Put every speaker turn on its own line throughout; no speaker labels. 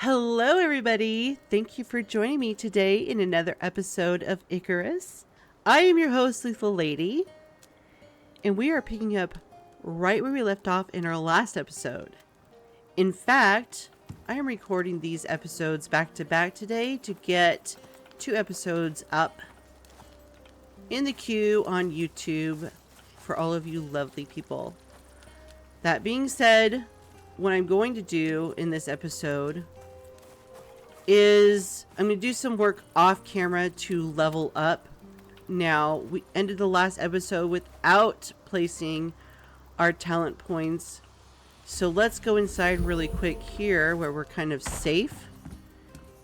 Hello, everybody. Thank you for joining me today in another episode of Icarus. I am your host, Lethallady, and we are picking up right where we left off in our last episode. In fact, I am recording these episodes back to back today to get 2 episodes up in the queue on YouTube for all of you lovely people. That being said, what I'm going to do in this episode is I'm going to do some work off camera to level up. Now, we ended the last episode without placing our talent points. So let's go inside really quick here where we're kind of safe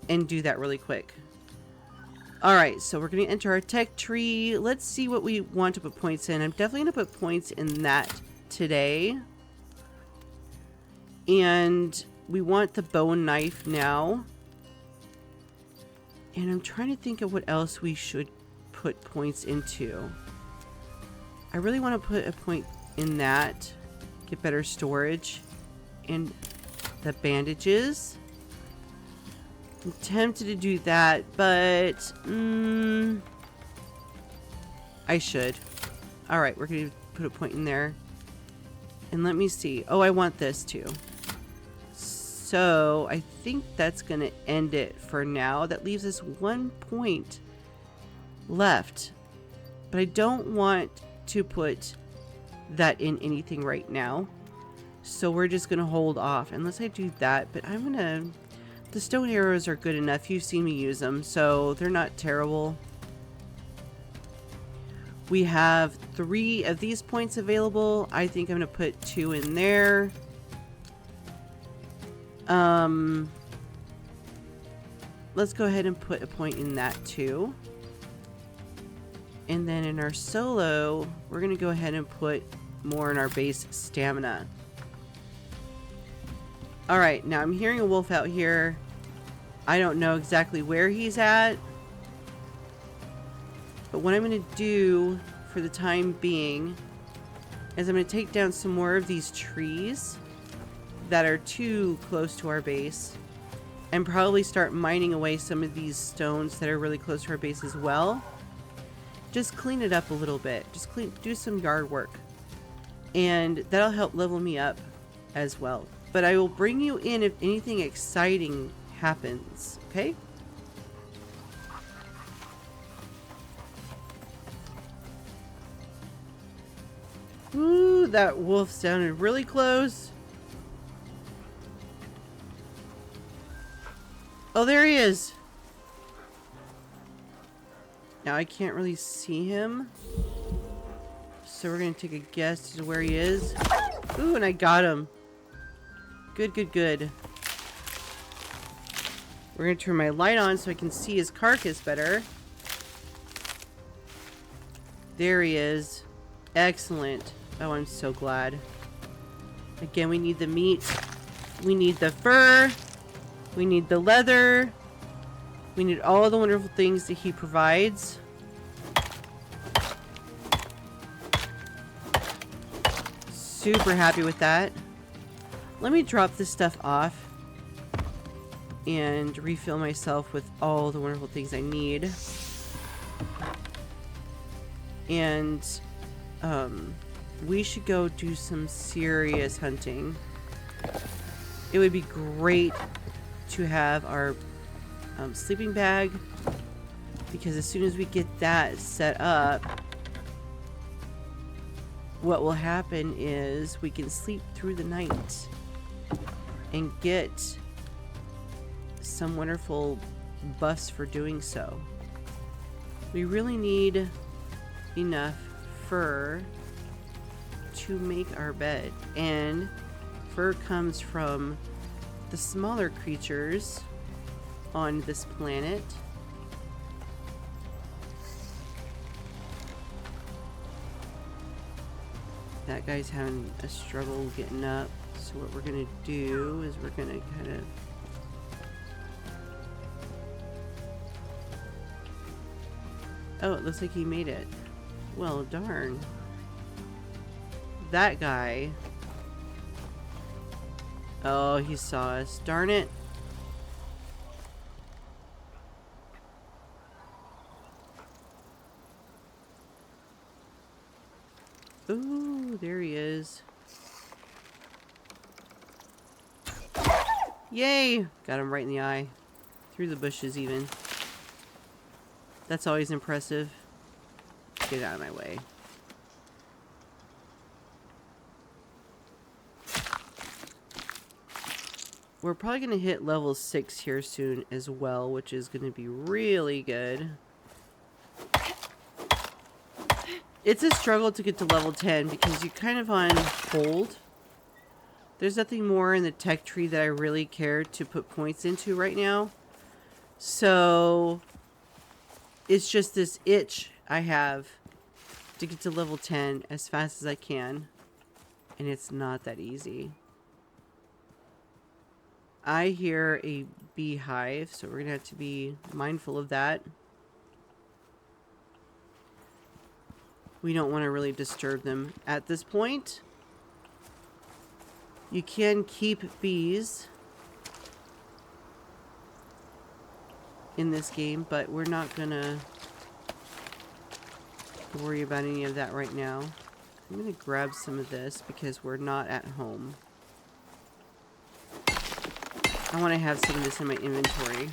and do that really quick. Alright, so we're going to enter our tech tree. Let's see what we want to put points in. I'm definitely going to put points in that today. And we want the bone knife now. And I'm trying to think of what else we should put points into. I really want to put a point in that. Get better storage. And the bandages. I'm tempted to do that, but I should. Alright, we're going to put a point in there. And let me see. Oh, I want this too. So I think that's going to end it for now. That leaves us 1 point left. But I don't want to put that in anything right now. So we're just going to hold off unless I do that. But I'm going to... The stone arrows are good enough. You've seen me use them, so they're not terrible. We have 3 of these points available. I think I'm going to put 2 in there. Let's go ahead and put a point in that too. And then in our solo, we're going to go ahead and put more in our base stamina. Alright, now I'm hearing a wolf out here. I don't know exactly where he's at. But what I'm going to do for the time being is I'm going to take down some more of these trees that are too close to our base. And probably start mining away some of these stones that are really close to our base as well. Just clean it up a little bit. Just do some yard work. And that'll help level me up as well. But I will bring you in if anything exciting happens, okay? Ooh, that wolf sounded really close. Oh, there he is. Now I can't really see him. So we're going to take a guess as to where he is. Ooh, and I got him. Good, good, good. We're going to turn my light on so I can see his carcass better. There he is. Excellent. Oh, I'm so glad. Again, we need the meat. We need the fur. We need the leather. We need all the wonderful things that he provides. Super happy with that. Let me drop this stuff off and refill myself with all the wonderful things I need. And we should go do some serious hunting. It would be great to have our sleeping bag, because as soon as we get that set up, what will happen is we can sleep through the night and get some wonderful buffs for doing so. We really need enough fur to make our bed, and fur comes from the smaller creatures on this planet. That guy's having a struggle getting up, so what we're gonna do is we're gonna kind of oh, it looks like he made it. Well, darn. That guy. Oh, he saw us. Darn it. Ooh, there he is. Yay! Got him right in the eye. Through the bushes even. That's always impressive. Get out of my way. We're probably going to hit level 6 here soon as well, which is going to be really good. It's a struggle to get to level 10 because you're kind of on hold. There's nothing more in the tech tree that I really care to put points into right now. So it's just this itch I have to get to level 10 as fast as I can. And it's not that easy. I hear a beehive, so we're going to have to be mindful of that. We don't want to really disturb them at this point. You can keep bees in this game, but we're not going to worry about any of that right now. I'm going to grab some of this because we're not at home. I want to have some of this in my inventory.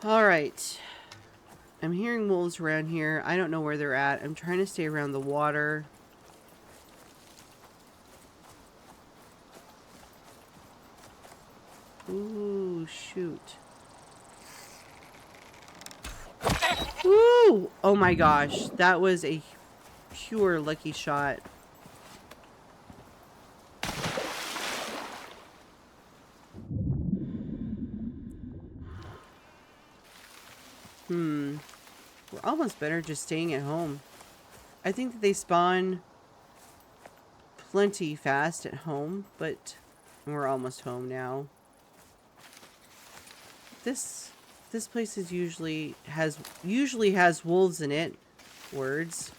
Alright. I'm hearing wolves around here. I don't know where they're at. I'm trying to stay around the water. Ooh, shoot. Ooh! Oh my gosh. That was a pure lucky shot. We're almost better just staying at home. I think that they spawn plenty fast at home, but we're almost home now. This place is usually has wolves in it. Words.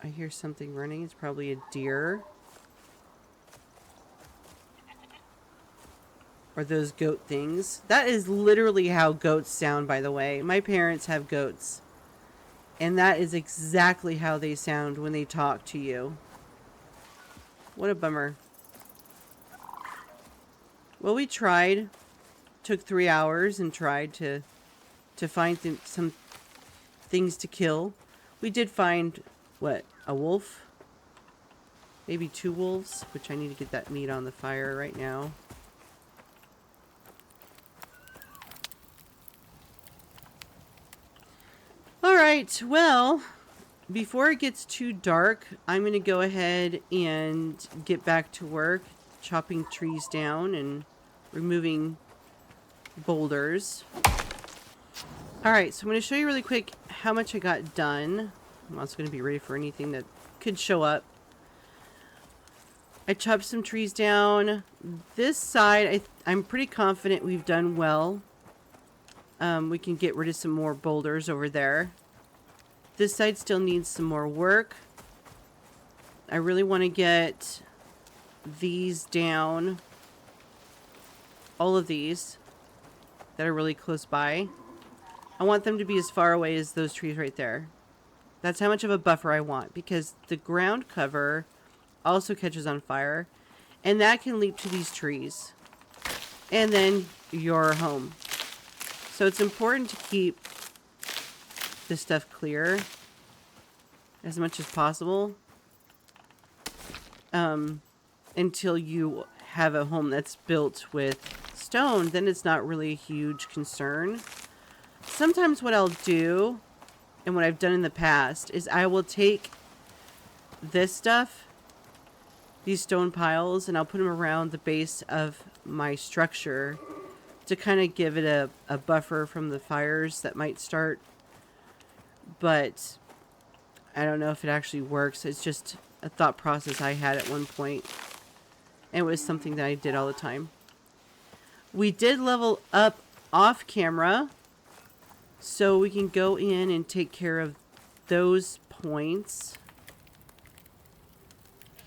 I hear something running. It's probably a deer. Or those goat things. That is literally how goats sound, by the way. My parents have goats. And that is exactly how they sound when they talk to you. What a bummer. Well, we tried. Took 3 hours and tried to find some things to kill. We did find, what, a wolf? Maybe 2 wolves, which I need to get that meat on the fire right now. Alright, well, before it gets too dark, I'm going to go ahead and get back to work, chopping trees down and removing boulders. Alright, so I'm going to show you really quick how much I got done. I'm also going to be ready for anything that could show up. I chopped some trees down. This side, I'm pretty confident we've done well. We can get rid of some more boulders over there. This side still needs some more work. I really want to get these down. All of these that are really close by. I want them to be as far away as those trees right there. That's how much of a buffer I want, because the ground cover also catches on fire, and that can leap to these trees. And then you're home. So it's important to keep this stuff clear as much as possible until you have a home that's built with stone. Then it's not really a huge concern. Sometimes what I'll do, and what I've done in the past, is I will take this stuff, these stone piles, and I'll put them around the base of my structure to kind of give it a buffer from the fires that might start. But I don't know if it actually works. It's just a thought process I had at one point. And it was something that I did all the time. We did level up off camera, so we can go in and take care of those points.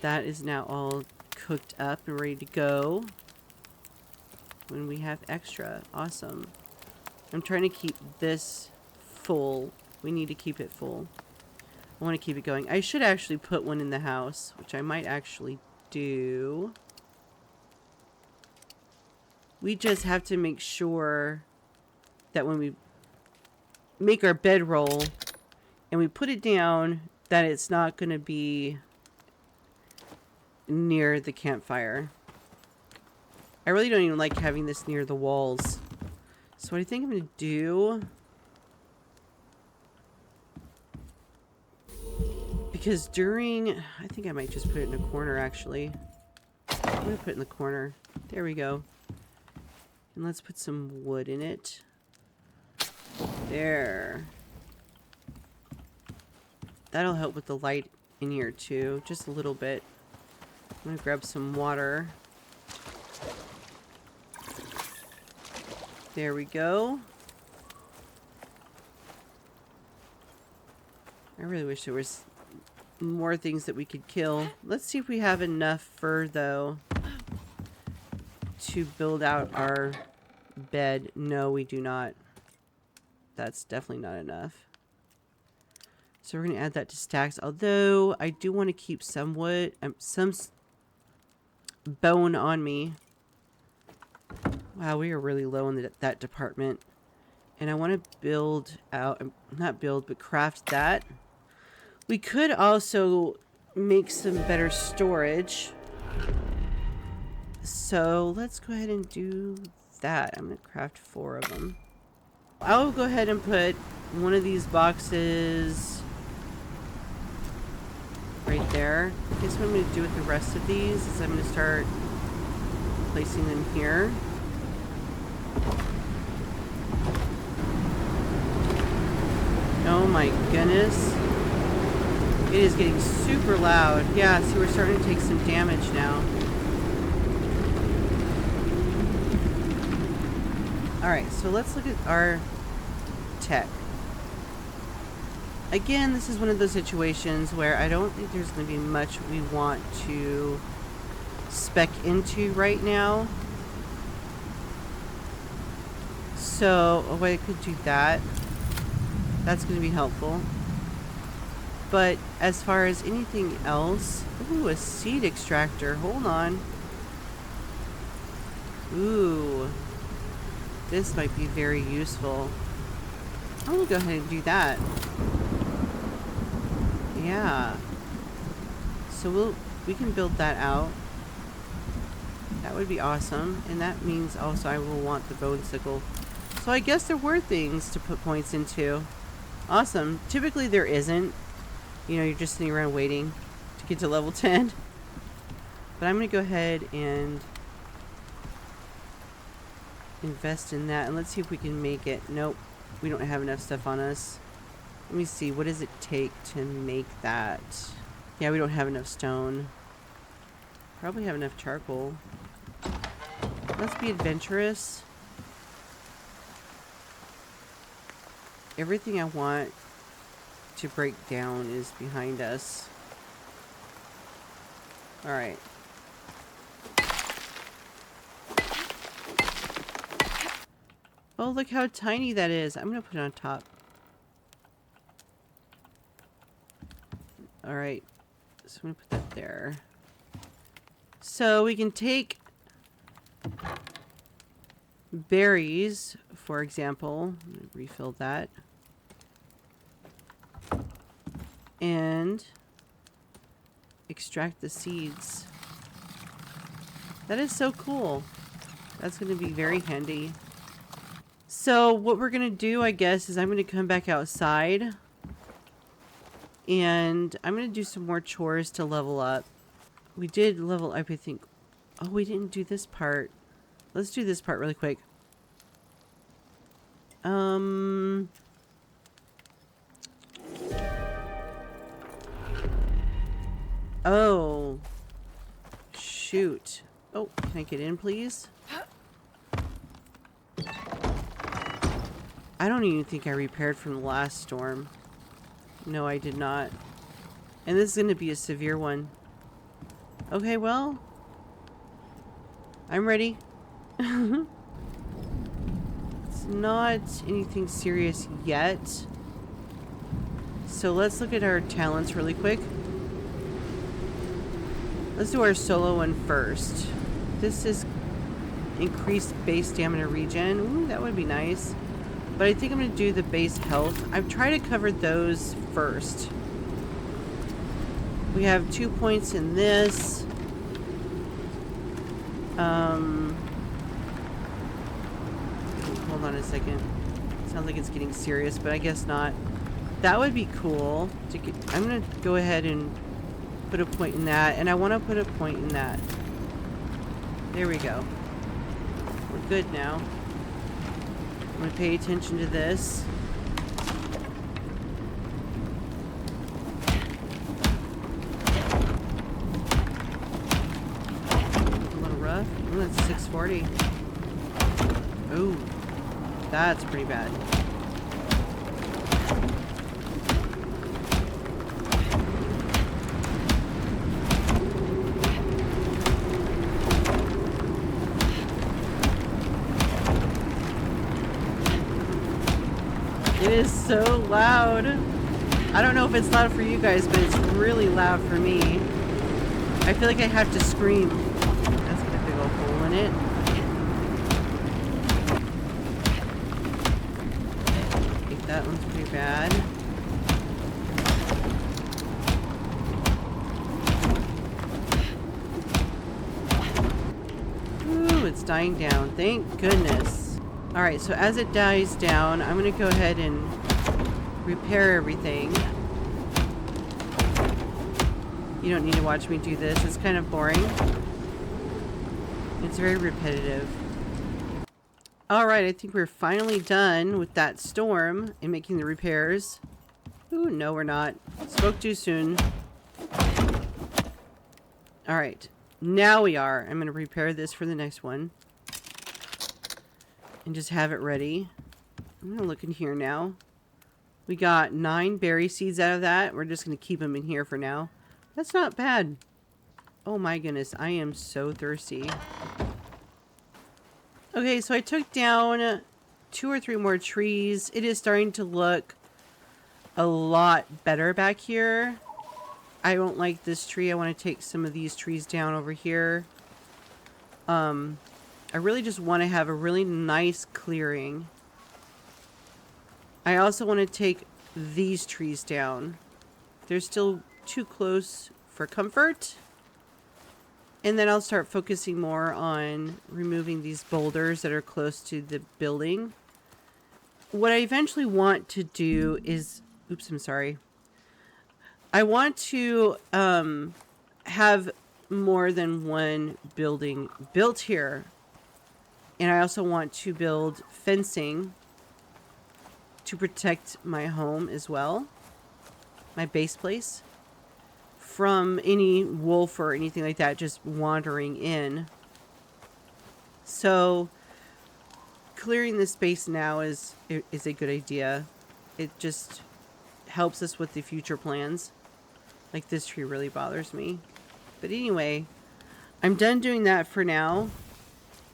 That is now all cooked up and ready to go. When we have extra. Awesome. I'm trying to keep this full. We need to keep it full. I want to keep it going. I should actually put one in the house, which I might actually do. We just have to make sure that when we make our bedroll and we put it down, that it's not going to be near the campfire. I really don't even like having this near the walls. So what I think I'm going to do, because during, I think I might just put it in a corner actually. I'm going to put it in the corner. There we go. And let's put some wood in it. There. That'll help with the light in here too, just a little bit. I'm going to grab some water. There we go. I really wish there was more things that we could kill. Let's see if we have enough fur, though, to build out our bed. No, we do not. That's definitely not enough. So we're going to add that to stacks. Although, I do want to keep some wood, some bone on me. Wow, we are really low in that department. And I want to build out, not build, but craft that. We could also make some better storage. So let's go ahead and do that. I'm going to craft 4 of them. I'll go ahead and put one of these boxes right there. I guess what I'm going to do with the rest of these is I'm going to start placing them here. Oh my goodness. It is getting super loud. Yeah, see, we're starting to take some damage now. Alright, so let's look at our tech. Again, this is one of those situations where I don't think there's going to be much we want to spec into right now. So, oh, I could do that. That's going to be helpful. But as far as anything else... Ooh, a seed extractor. Hold on. Ooh. This might be very useful. I'm going to go ahead and do that. Yeah. So we can build that out. That would be awesome. And that means also I will want the bone sickle. So I guess there were things to put points into. Awesome. Typically there isn't. You know, you're just sitting around waiting to get to level 10. But I'm going to go ahead and invest in that. And let's see if we can make it. Nope. We don't have enough stuff on us. Let me see. What does it take to make that? Yeah, we don't have enough stone. Probably have enough charcoal. Let's be adventurous. Everything I want to break down is behind us. Alright. Oh, look how tiny that is. I'm going to put it on top. Alright. So I'm going to put that there. So we can take berries, for example. I'm going to refill that. And extract the seeds. That is so cool. That's going to be very handy. So what we're going to do, I guess, is I'm going to come back outside. And I'm going to do some more chores to level up. We did level up, I think. Oh, we didn't do this part. Let's do this part really quick. Oh. Shoot. Oh, can I get in, please? I don't even think I repaired from the last storm. No, I did not. And this is going to be a severe one. Okay, well. I'm ready. It's not anything serious yet. so let's look at our talents really quick. Let's do our solo one first. This is increased base stamina regen. Ooh, that would be nice. But I think I'm going to do the base health. I've tried to cover those first. We have 2 points in this. Hold on a second. Sounds like it's getting serious, but I guess not. That would be cool. I'm going to go ahead and put a point in that, and I want to put a point in that. There we go. We're good now. I'm going to pay attention to this. A little rough. Ooh, that's 640. Ooh, that's pretty bad. It is so loud. I don't know if it's loud for you guys, but it's really loud for me. I feel like I have to scream. That's got a big old hole in it. I think that one's pretty bad. Ooh, it's dying down. Thank goodness. Alright, so as it dies down, I'm going to go ahead and repair everything. You don't need to watch me do this. It's kind of boring. It's very repetitive. Alright, I think we're finally done with that storm and making the repairs. Ooh, no we're not. Spoke too soon. Alright, now we are. I'm going to repair this for the next one. And just have it ready. I'm going to look in here now. We got 9 berry seeds out of that. We're just going to keep them in here for now. That's not bad. Oh my goodness. I am so thirsty. Okay, so I took down 2 or 3 more trees. It is starting to look a lot better back here. I don't like this tree. I want to take some of these trees down over here. I really just want to have a really nice clearing. I also want to take these trees down. They're still too close for comfort. And then I'll start focusing more on removing these boulders that are close to the building. What I eventually want to do is... Oops, I'm sorry. I want to have more than one building built here. And I also want to build fencing to protect my home as well. My base place. From any wolf or anything like that just wandering in. So clearing this space now is a good idea. It just helps us with the future plans. Like this tree really bothers me. But anyway, I'm done doing that for now.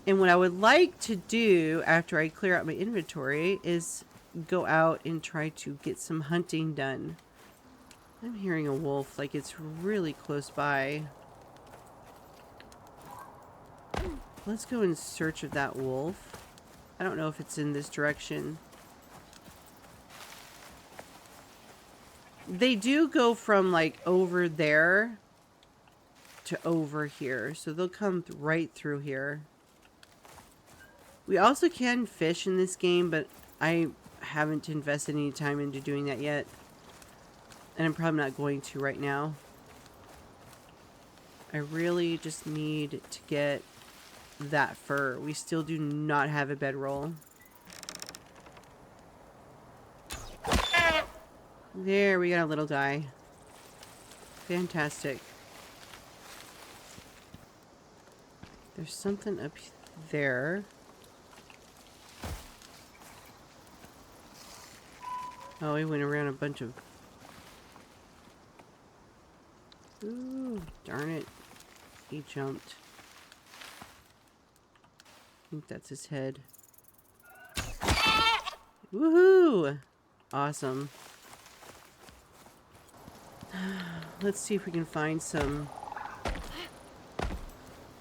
And what I would like to do after I clear out my inventory is go out and try to get some hunting done. I'm hearing a wolf, like it's really close by. Let's go in search of that wolf. I don't know if it's in this direction. They do go from like over there to over here. So they'll come right through here. We also can fish in this game, but I haven't invested any time into doing that yet. And I'm probably not going to right now. I really just need to get that fur. We still do not have a bedroll. There, we got a little guy. Fantastic. There's something up there. Oh, he went around a bunch of... Ooh, darn it. He jumped. I think that's his head. Woohoo! Awesome. let's see if we can find some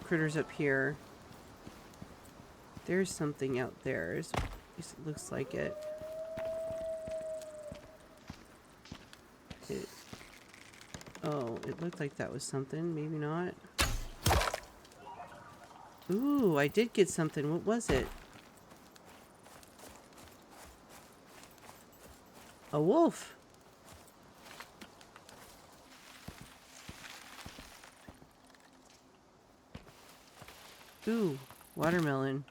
critters up here. There's something out there. At least it looks like it. Oh, it looked like that was something. Maybe not. Ooh, I did get something. What was it? A wolf. Ooh, watermelon.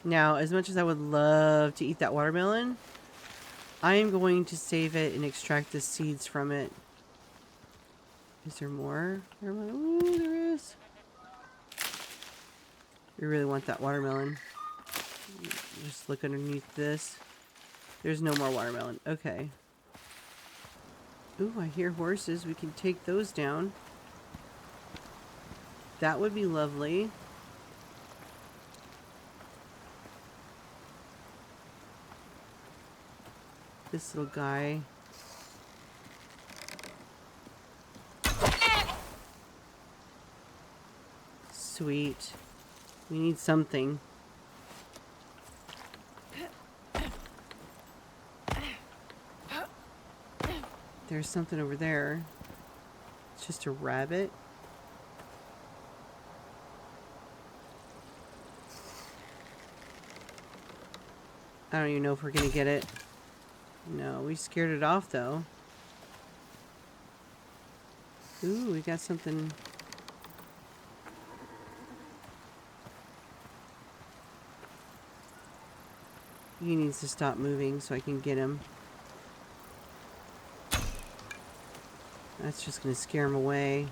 Now, as much as I would love to eat that watermelon, I am going to save it and extract the seeds from it. Is there more? Ooh, there is. We really want that watermelon. Just look underneath this. There's no more watermelon. Okay. Ooh, I hear horses. We can take those down. That would be lovely. This little guy. Sweet. We need something. There's something over there. It's just a rabbit. I don't even know if we're gonna get it. No, we scared it off though. Ooh, we got something. He needs to stop moving so I can get him. That's just gonna scare him away.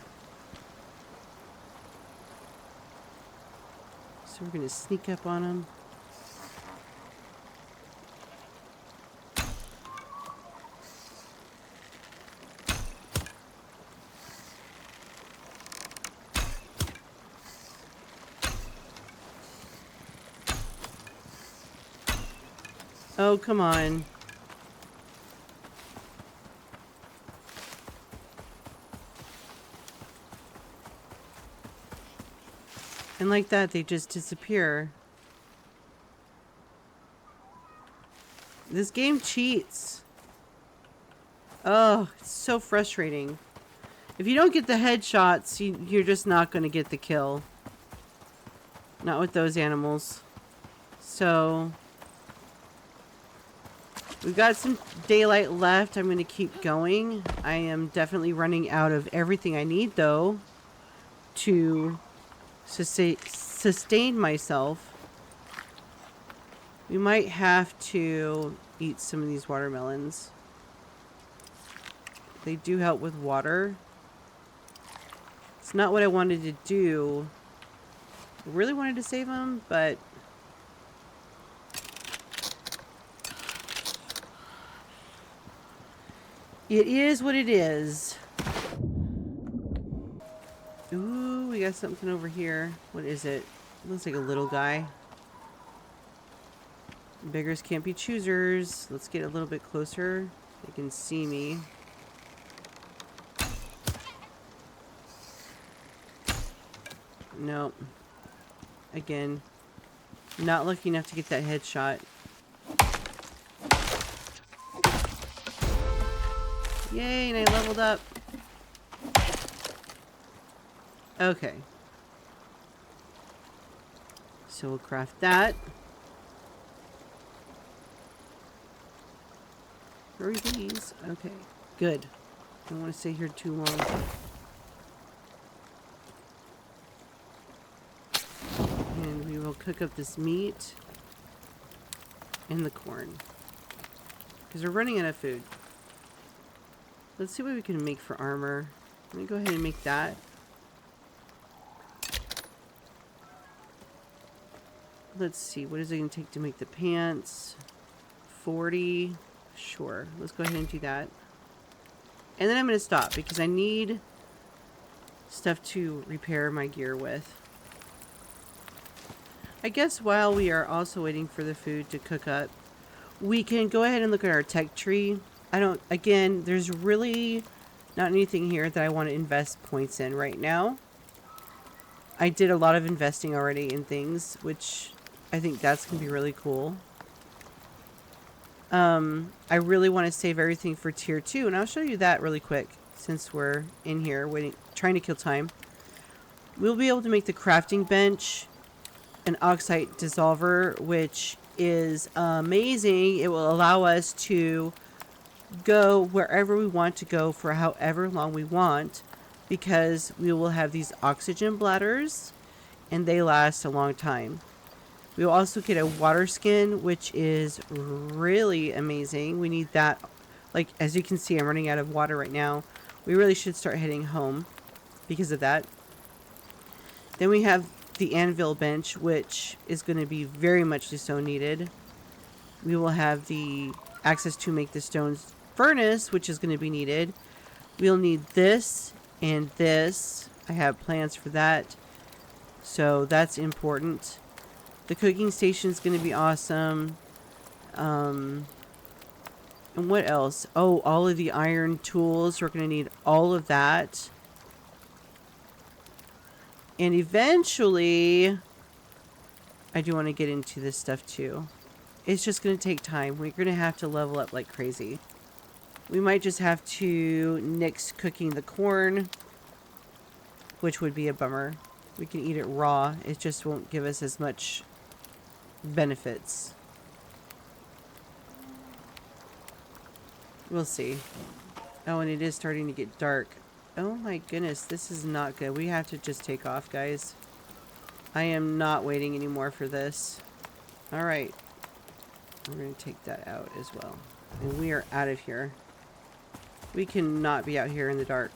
So we're gonna sneak up on him. Oh, come on. And like that, they just disappear. This game cheats. Oh, it's so frustrating. If you don't get the headshots, you're just not going to get the kill. Not with those animals. So we've got some daylight left. I'm going to keep going. I am definitely running out of everything I need, though, to sustain myself. We might have to eat some of these watermelons. They do help with water. It's not what I wanted to do. I really wanted to save them, but it is what it is. Ooh, we got something over here. What is it? It looks like a little guy. Beggars can't be choosers. Let's get a little bit closer. They can see me. Nope. Again, not lucky enough to get that headshot. Yay, and I leveled up. Okay. So we'll craft that. Where are these? Okay, good. I don't want to stay here too long. And we will cook up this meat and the corn. Because we're running out of food. Let's see what we can make for armor. Let me go ahead and make that. Let's see, what is it going to take to make the pants? 40. Sure, let's go ahead and do that. And then I'm going to stop because I need stuff to repair my gear with. I guess while we are also waiting for the food to cook up, we can go ahead and look at our tech tree. Again, there's really not anything here that I want to invest points in right now. I did a lot of investing already in things, which I think that's going to be really cool. I really want to save everything for tier 2, and I'll show you that really quick since we're in here waiting, trying to kill time. We'll be able to make the crafting bench an oxide dissolver, which is amazing. It will allow us to go wherever we want to go for however long we want, because we will have these oxygen bladders and they last a long time. We will also get a water skin, which is really amazing. We need that. Like, as you can see, I'm running out of water right now. We really should start heading home because of that. Then we have the anvil bench, which is going to be very much so needed. We will have the access to make the stone furnace, which is going to be needed. We'll need this and this. I have plans for that, so that's important. The cooking station is going to be awesome. And what else? Oh, all of the iron tools. We're going to need all of that. And eventually, I do want to get into this stuff too. It's just going to take time. We're going to have to level up like crazy. We might just have to nix cooking the corn, which would be a bummer. We can eat it raw. It just won't give us as much benefits. We'll see. Oh, and it is starting to get dark. Oh my goodness, this is not good. We have to just take off, guys. I am not waiting anymore for this. Alright. We're going to take that out as well. And we are out of here. We cannot be out here in the dark.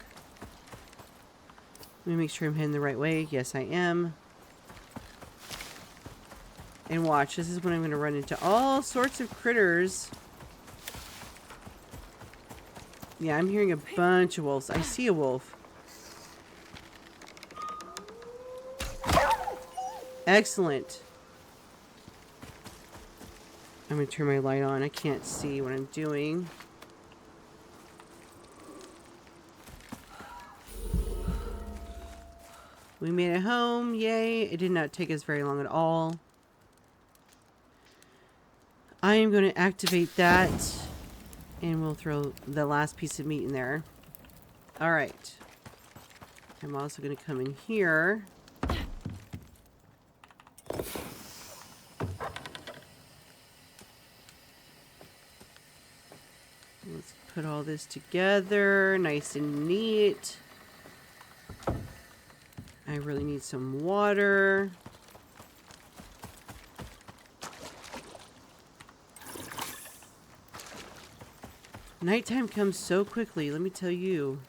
Let me make sure I'm heading the right way. Yes, I am. And watch, this is when I'm going to run into all sorts of critters. Yeah, I'm hearing a bunch of wolves. I see a wolf. Excellent. I'm going to turn my light on. I can't see what I'm doing. We made it home. Yay. It did not take us very long at all. I am going to activate that. And we'll throw the last piece of meat in there. Alright. I'm also going to come in here. Let's put all this together. Nice and neat. I really need some water. Nighttime comes so quickly, let me tell you.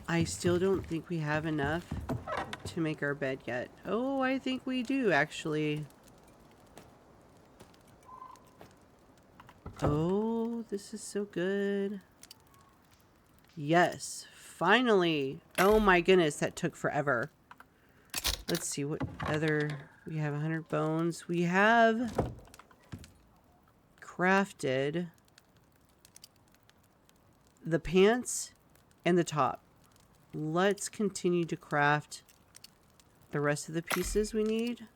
I still don't think we have enough to make our bed yet. Oh, I think we do, actually. Oh, this is so good. Yes, finally. Oh my goodness, that took forever. Let's see what other... We have 100 bones. We have... crafted the pants and the top. Let's continue to craft the rest of the pieces we need.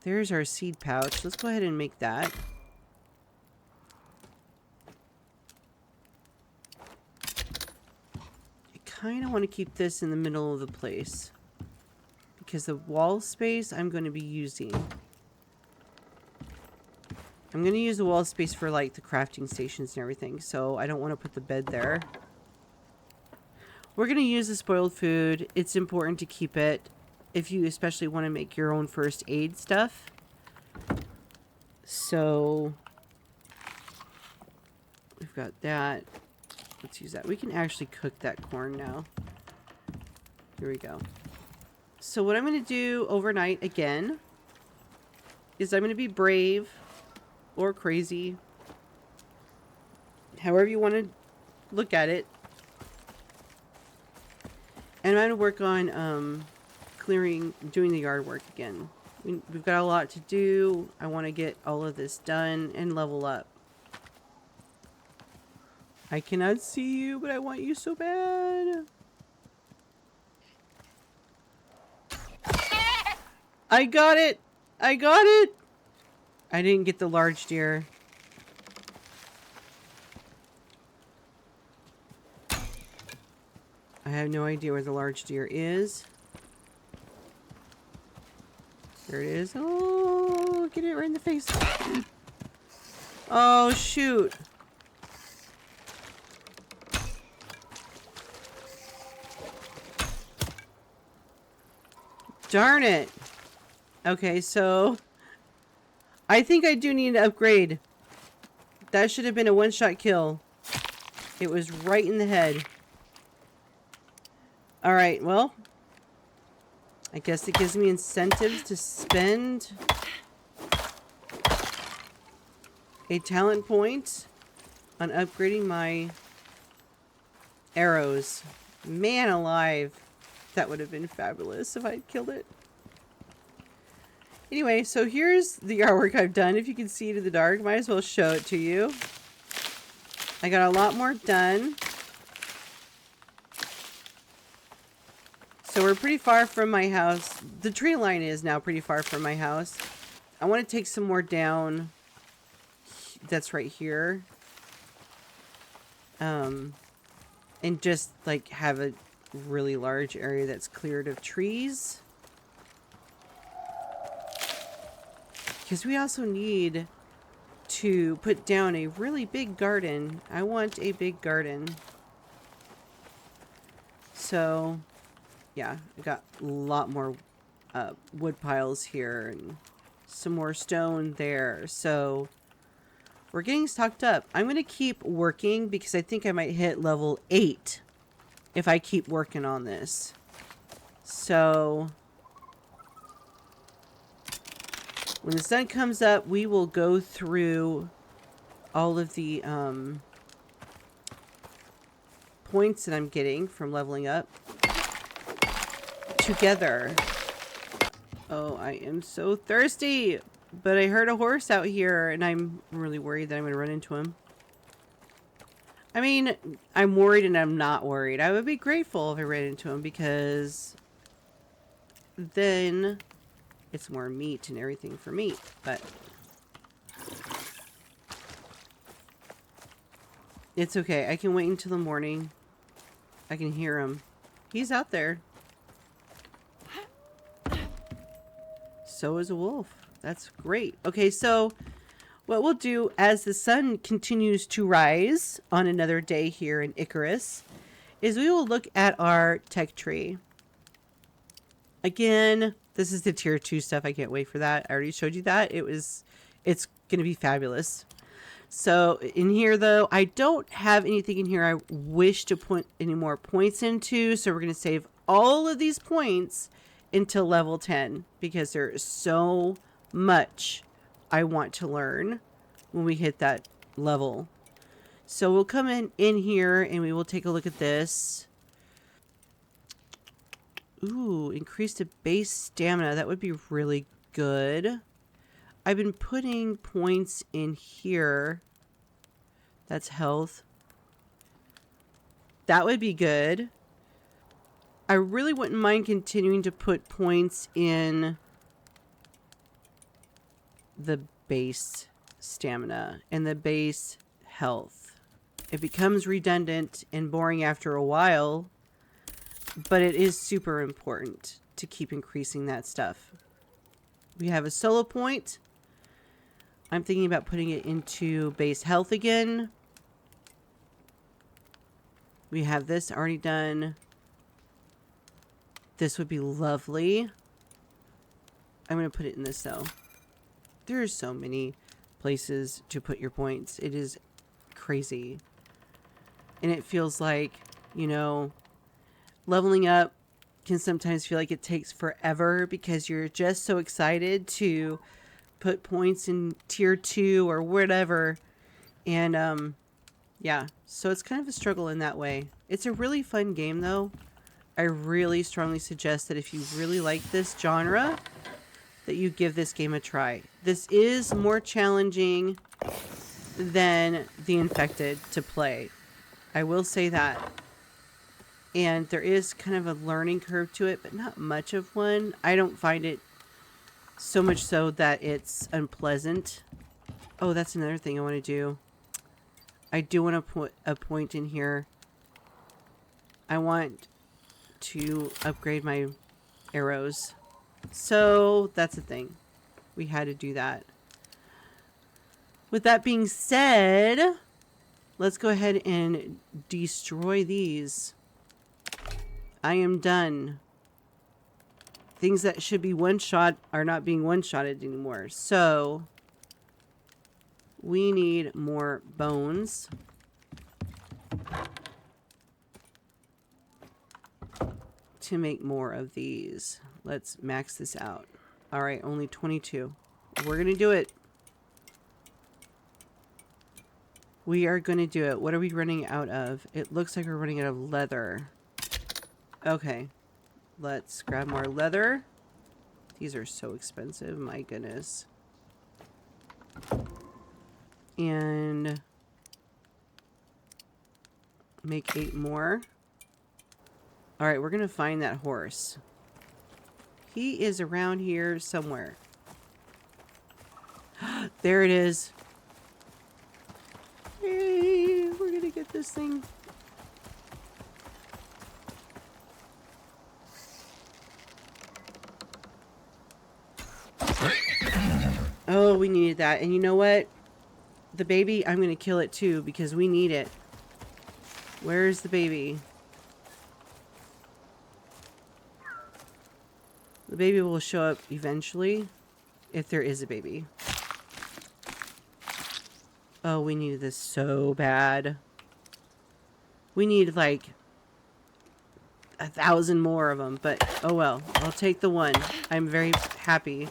There's our seed pouch. Let's go ahead and make that. I kind of want to keep this in the middle of the place because the wall space I'm going to be using. I'm going to use the wall space for like the crafting stations and everything, so I don't want to put the bed there. We're going to use the spoiled food. It's important to keep it if you especially want to make your own first aid stuff. So we've got that. Let's use that. We can actually cook that corn now. Here we go. So what I'm going to do overnight again is I'm going to be brave or crazy, however you want to look at it. And And I'm going to work on doing the yard work again. We've got a lot to do. I want to get all of this done and level up. I cannot see you, but I want you so bad. I got it! I got it! I didn't get the large deer. I have no idea where the large deer is. There it is. Oh, get it right in the face. Oh, shoot. Darn it. Okay, so I think I do need to upgrade. That should have been a one-shot kill. It was right in the head. Alright, well, I guess it gives me incentives to spend a talent point on upgrading my arrows. Man alive. That would have been fabulous if I'd killed it. Anyway, so here's the artwork I've done. If you can see it in the dark, might as well show it to you. I got a lot more done. So we're pretty far from my house. The tree line is now pretty far from my house. I want to take some more down. That's right here. And just like have a really large area that's cleared of trees. Because we also need to put down a really big garden. I want a big garden. So, yeah, I got a lot more wood piles here and some more stone there. So, we're getting stocked up. I'm going to keep working because I think I might hit level 8 if I keep working on this. So, when the sun comes up, we will go through all of the points that I'm getting from leveling up together. Oh, I am so thirsty. But I heard a horse out here, and I'm really worried that I'm going to run into him. I mean, I'm worried and I'm not worried. I would be grateful if I ran into him because then it's more meat and everything for me. But it's okay. I can wait until the morning. I can hear him. He's out there. So is a wolf. That's great. Okay, so what we'll do as the sun continues to rise on another day here in Icarus is we will look at our tech tree. Again, this is the tier 2 stuff. I can't wait for that. I already showed you that. It's going to be fabulous. So in here, though, I don't have anything in here I wish to put any more points into. So we're going to save all of these points until level 10 because there is so much I want to learn when we hit that level. So we'll come in here and we will take a look at this. Ooh, increase the base stamina. That would be really good. I've been putting points in here. That's health. That would be good. I really wouldn't mind continuing to put points in the base stamina and the base health. It becomes redundant and boring after a while, but it is super important to keep increasing that stuff. We have a solo point. I'm thinking about putting it into base health again. We have this already done. This would be lovely. I'm going to put it in this though. There's so many places to put your points. It is crazy. And it feels like, you know, leveling up can sometimes feel like it takes forever because you're just so excited to put points in tier 2 or whatever. And yeah, so it's kind of a struggle in that way. It's a really fun game though. I really strongly suggest that if you really like this genre, that you give this game a try. This is more challenging than The Infected to play. I will say that. And there is kind of a learning curve to it, but not much of one. I don't find it so much so that it's unpleasant. Oh, that's another thing I want to do. I do want to put a point in here. I want to upgrade my arrows. So that's the thing. We had to do that. With that being said, let's go ahead and destroy these. I am done. Things that should be one-shot are not being one-shotted anymore. So we need more bones. To make more of these. Let's max this out. All right, only 22. We're going to do it. We are going to do it. What are we running out of? It looks like we're running out of leather. Okay. Let's grab more leather. These are so expensive. My goodness. And make 8 more. All right, we're going to find that horse. He is around here somewhere. There it is. Hey, we're going to get this thing. Oh, we needed that. And you know what? The baby, I'm going to kill it too because we need it. Where's the baby? The baby will show up eventually, if there is a baby. Oh, we need this so bad. We need like 1,000 more of them, but oh well. I'll take the one. I'm very happy.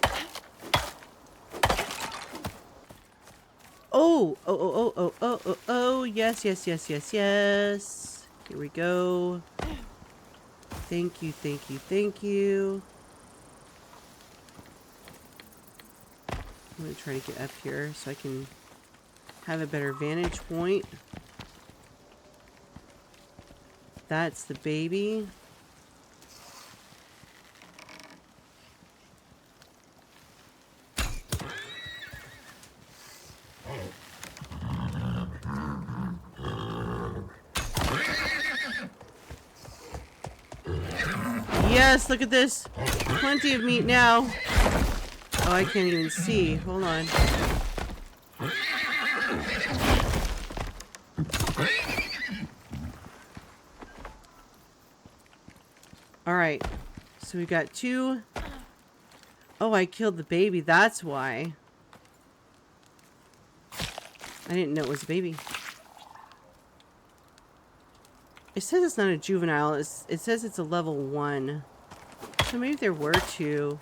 Oh, yes, yes, yes, yes, yes. Here we go. Thank you, thank you, thank you. I'm going to try to get up here so I can have a better vantage point. That's the baby. Yes, look at this. Plenty of meat now. Oh, I can't even see. Hold on. Alright. So we got 2. Oh, I killed the baby. That's why. I didn't know it was a baby. It says it's not a juvenile. It says it's a level 1. So maybe there were 2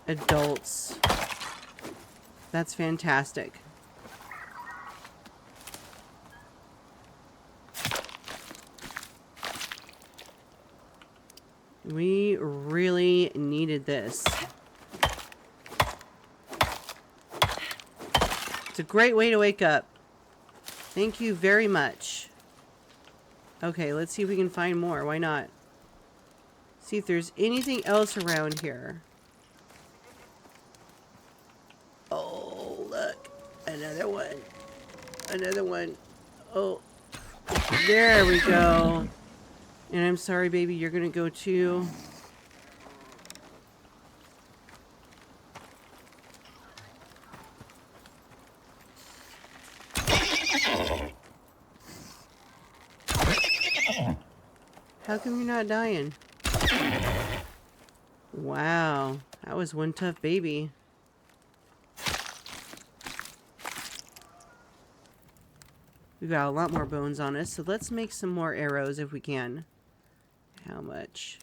adults. That's fantastic. We really needed this. It's a great way to wake up. Thank you very much. Okay, let's see if we can find more. Why not? See if there's anything else around here. Oh, look. Another one. Another one. Oh. There we go. And I'm sorry, baby. You're going to go too. How come you're not dying? Wow. That was one tough baby. We've got a lot more bones on us, so let's make some more arrows if we can. How much?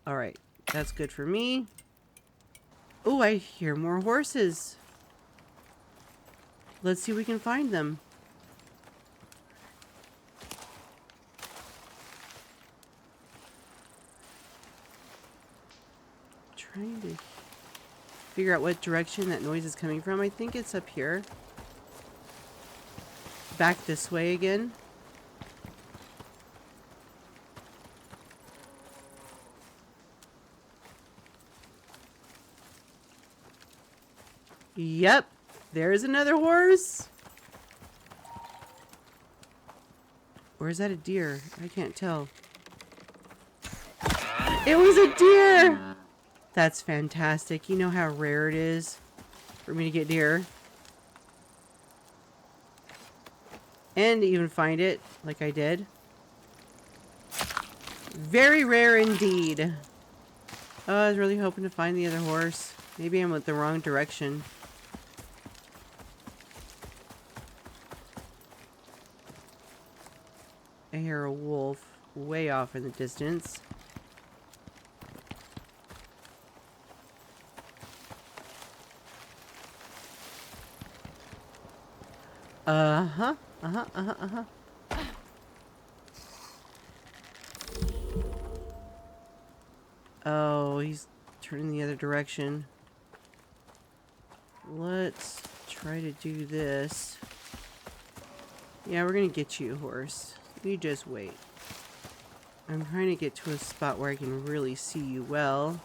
Alright, that's good for me. Oh, I hear more horses. Let's see if we can find them. trying to figure out what direction that noise is coming from. I think it's up here. Back this way again. Yep, there's another horse. Or is that a deer? I can't tell. It was a deer! That's fantastic. You know how rare it is for me to get deer. And to even find it, like I did. Very rare indeed. Oh, I was really hoping to find the other horse. Maybe I'm with the wrong direction. I hear a wolf way off in the distance. Uh-huh. Oh, he's turning the other direction. Let's try to do this. Yeah, we're gonna get you, horse. You just wait. I'm trying to get to a spot where I can really see you well.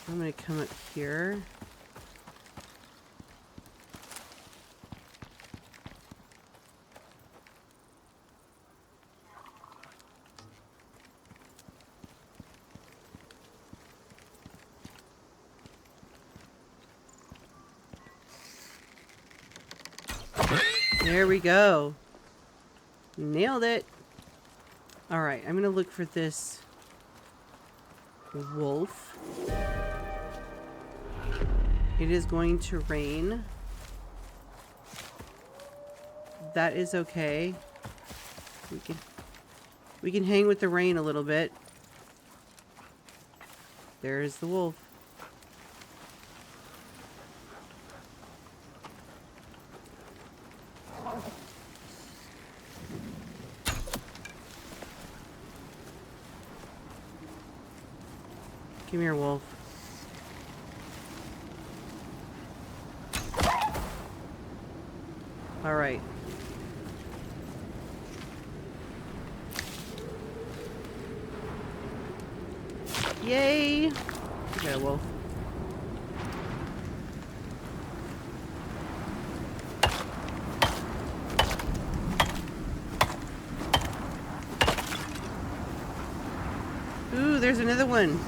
I'm gonna come up here. There we go. Nailed it. Alright, I'm gonna look for this wolf. It is going to rain. That is okay. We can hang with the rain a little bit. There's the wolf. Come here, wolf. All right. Yay! There, wolf. Ooh, there's another one.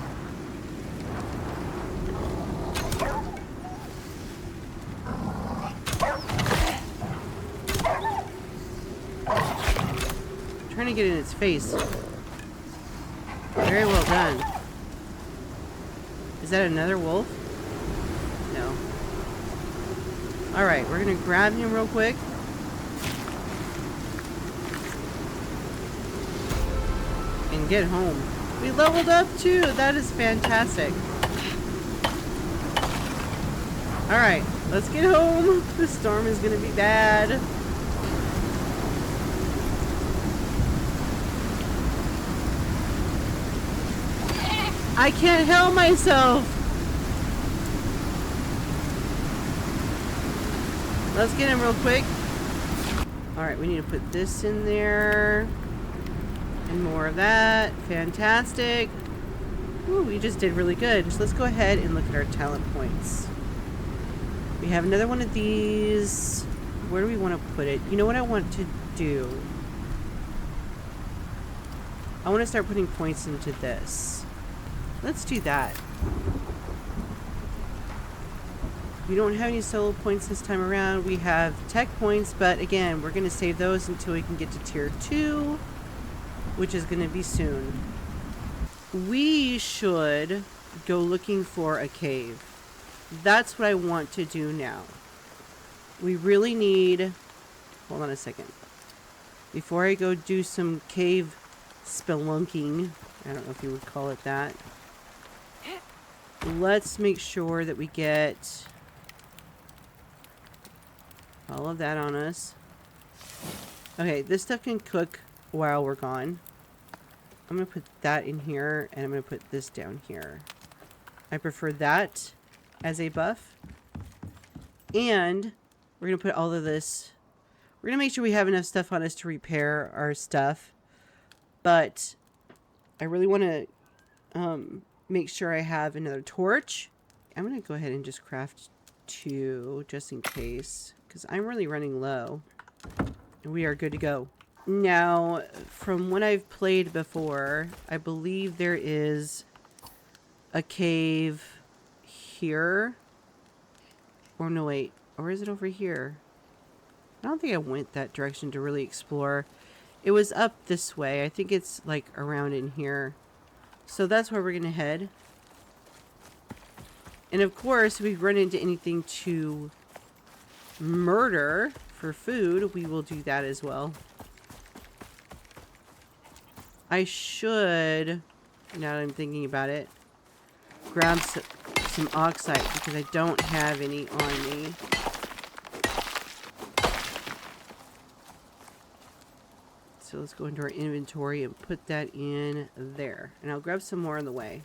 Trying to get in its face. Very well done. Is that another wolf? No. Alright, we're gonna grab him real quick. And get home. We leveled up too! That is fantastic. Alright, let's get home. The storm is gonna be bad. I can't help myself. Let's get him real quick. Alright, we need to put this in there. And more of that. Fantastic. Ooh, we just did really good. So let's go ahead and look at our talent points. We have another one of these. Where do we want to put it? You know what I want to do? I want to start putting points into this. Let's do that. We don't have any solo points this time around. We have tech points, but again, we're going to save those until we can get to tier 2, which is going to be soon. We should go looking for a cave. That's what I want to do now. We really need... Hold on a second. Before I go do some cave spelunking, I don't know if you would call it that. Let's make sure that we get all of that on us. Okay, this stuff can cook while we're gone. I'm going to put that in here, and I'm going to put this down here. I prefer that as a buff. And we're going to put all of this. We're going to make sure we have enough stuff on us to repair our stuff. But I really want to make sure I have another torch. I'm going to go ahead and just craft 2 just in case, because I'm really running low. And we are good to go. Now, from what I've played before, I believe there is a cave here. Or no, wait. Or is it over here? I don't think I went that direction to really explore. It was up this way. I think it's like around in here. So that's where we're going to head. And of course, if we run into anything to murder for food, we will do that as well. I should, now that I'm thinking about it, grab some oxide because I don't have any on me. So let's go into our inventory and put that in there. And I'll grab some more on the way.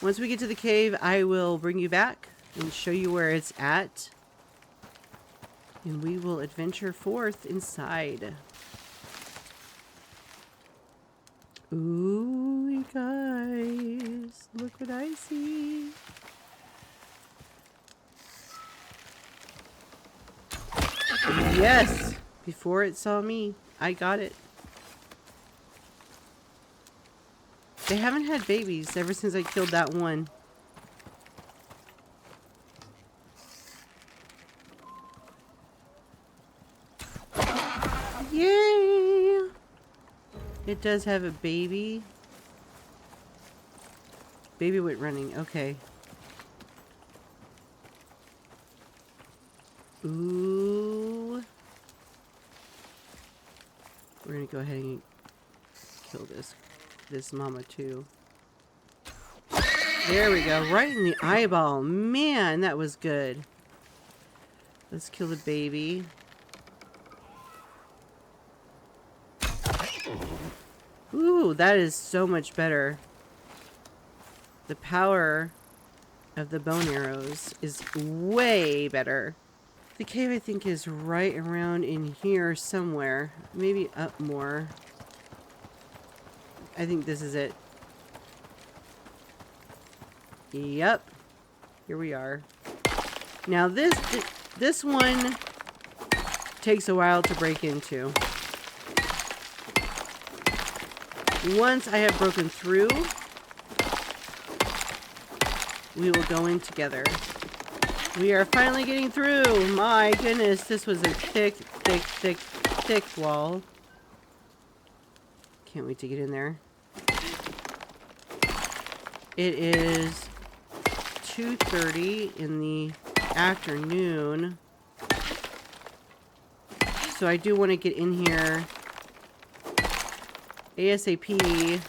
Once we get to the cave, I will bring you back and show you where it's at. And we will adventure forth inside. Ooh, you guys, look what I see. Yes, before it saw me, I got it. They haven't had babies ever since I killed that one. Yay! It does have a baby. Baby went running. Okay. Ooh. We're gonna go ahead and kill this mama too. There we go. Right in the eyeball. Man, that was good. Let's kill the baby. Ooh, that is so much better. The power of the bone arrows is way better. The cave, I think, is right around in here somewhere. Maybe up more. I think this is it. Yep. Here we are. Now this one takes a while to break into. Once I have broken through, we will go in together. We are finally getting through. My goodness, this was a thick, thick, thick, thick wall. Can't wait to get in there. It is 2:30 in the afternoon. So I do want to get in here ASAP.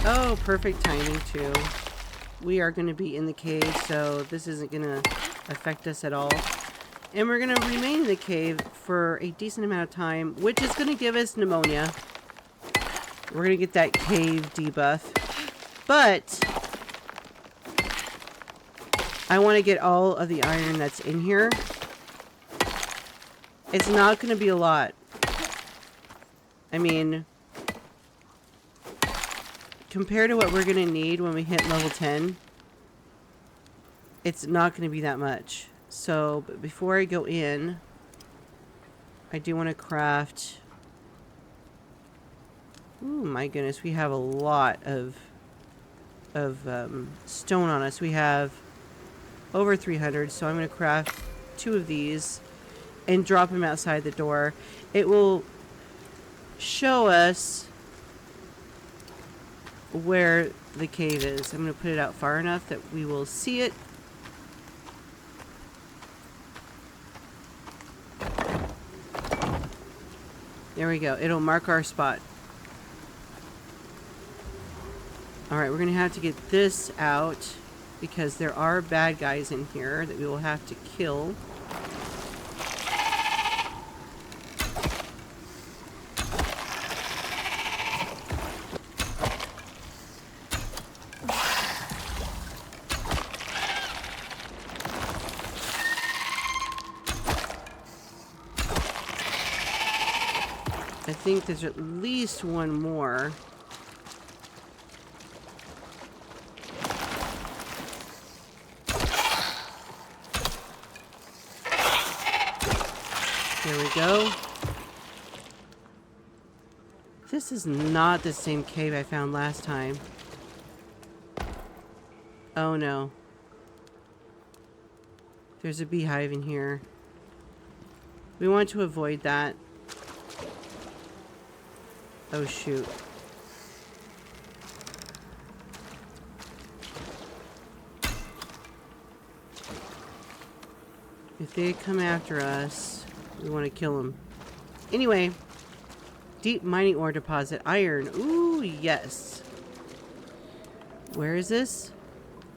Oh, perfect timing too. We are going to be in the cave, so this isn't going to affect us at all. And we're going to remain in the cave for a decent amount of time, which is going to give us pneumonia. We're going to get that cave debuff. But I want to get all of the iron that's in here. It's not going to be a lot. I mean, compared to what we're going to need when we hit level 10, it's not going to be that much. So, but before I go in, I do want to craft... Ooh, my goodness, we have a lot of stone on us. We have over 300, so I'm going to craft 2 of these and drop them outside the door. It will show us where the cave is. I'm going to put it out far enough that we will see it. There we go. It'll mark our spot. Alright, we're going to have to get this out because there are bad guys in here that we will have to kill. think there's at least one more. There we go. This is not the same cave I found last time. Oh no. There's a beehive in here. We want to avoid that. Oh shoot. If they come after us, we want to kill them. Anyway, deep mining ore deposit. Iron. Ooh, yes. Where is this?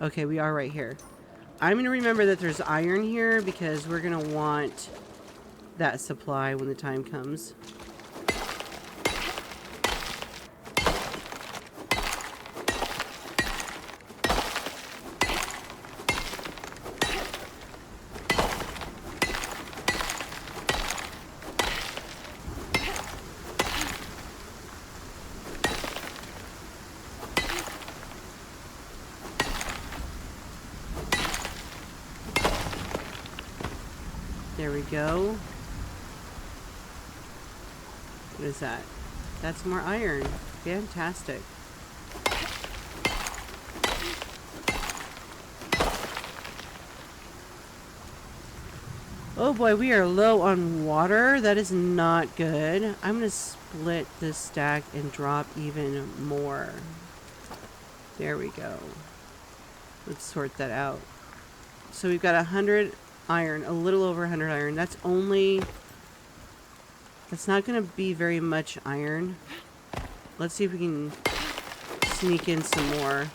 Okay, we are right here. I'm going to remember that there's iron here because we're going to want that supply when the time comes. There we go. What is that? That's more iron. Fantastic. Oh boy, we are low on water. That is not good. I'm going to split this stack and drop even more. There we go. Let's sort that out. So we've got 100 iron, a little over 100 iron. That's not going to be very much iron. Let's see if we can sneak in some more.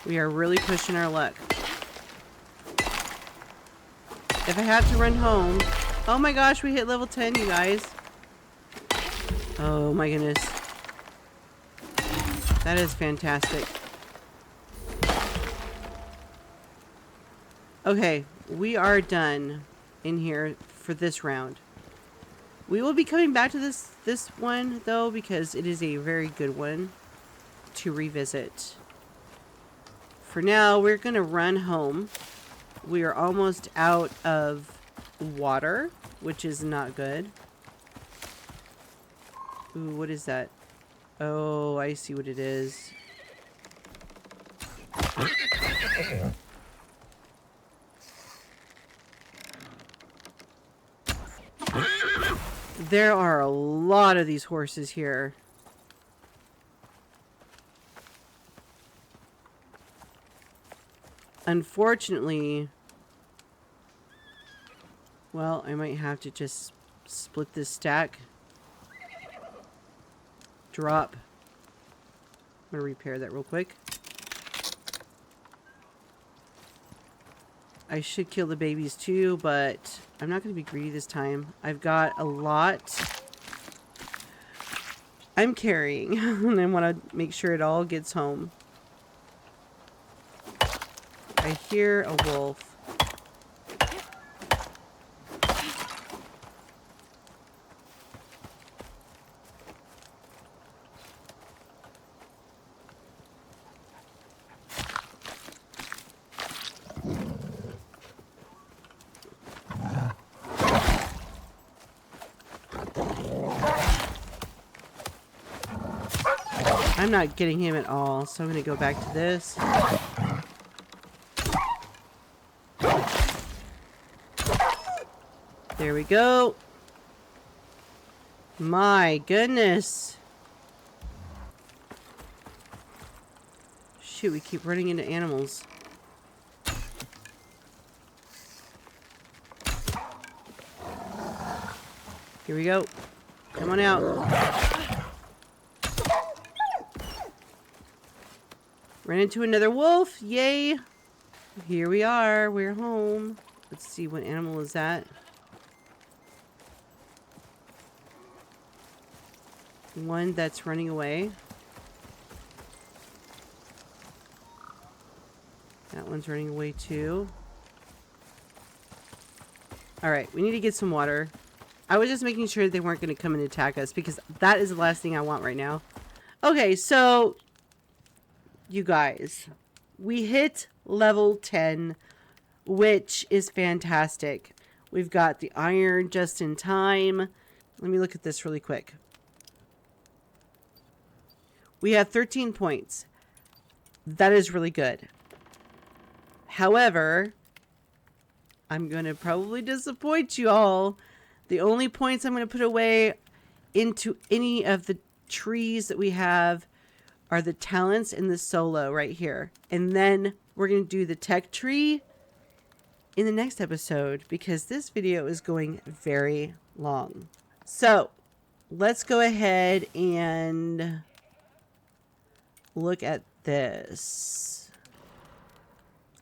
We are really pushing our luck. If I have to run home... Oh my gosh, we hit level 10, you guys. Oh my goodness. That is fantastic. Okay, we are done in here for this round. We will be coming back to this one, though, because it is a very good one to revisit. For now, we're going to run home. We are almost out of water, which is not good. Ooh, what is that? Oh, I see what it is. There are a lot of these horses here. Unfortunately, well, I might have to just split this stack. Drop. I'm gonna repair that real quick. I should kill the babies too, but I'm not going to be greedy this time. I've got a lot I'm carrying, and I want to make sure it all gets home. I hear a wolf. I'm not getting him at all, so I'm going to go back to this. There we go. My goodness. Shoot, we keep running into animals. Here we go. Come on out. Ran into another wolf. Yay. Here we are. We're home. Let's see, what animal is that? One that's running away. That one's running away too. All right, we need to get some water. I was just making sure they weren't going to come and attack us because that is the last thing I want right now. Okay, so you guys, we hit level 10, which is fantastic. We've got the iron just in time. Let me look at this really quick. We have 13 points. That is really good. However, I'm going to probably disappoint you all. The only points I'm going to put away into any of the trees that we have are the talents and the solo right here. And then we're going to do the tech tree in the next episode because this video is going very long. So let's go ahead and look at this.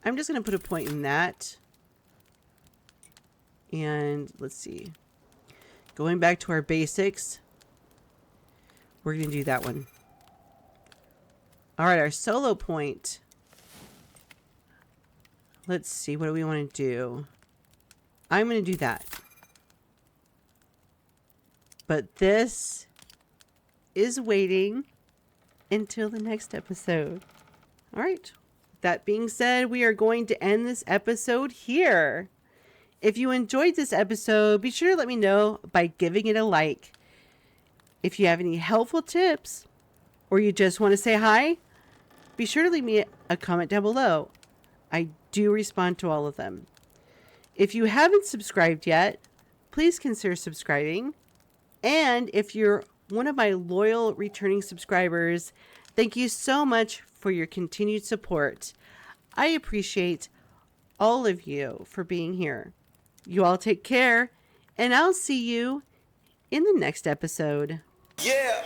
I'm just going to put a point in that. And let's see. Going back to our basics, we're going to do that one. All right, our solo point. Let's see. What do we want to do? I'm going to do that. But this is waiting until the next episode. All right. That being said, we are going to end this episode here. If you enjoyed this episode, be sure to let me know by giving it a like. If you have any helpful tips or you just want to say hi, be sure to leave me a comment down below. I do respond to all of them. If you haven't subscribed yet, please consider subscribing. And if you're one of my loyal returning subscribers, thank you so much for your continued support. I appreciate all of you for being here. You all take care, and I'll see you in the next episode.
Yeah.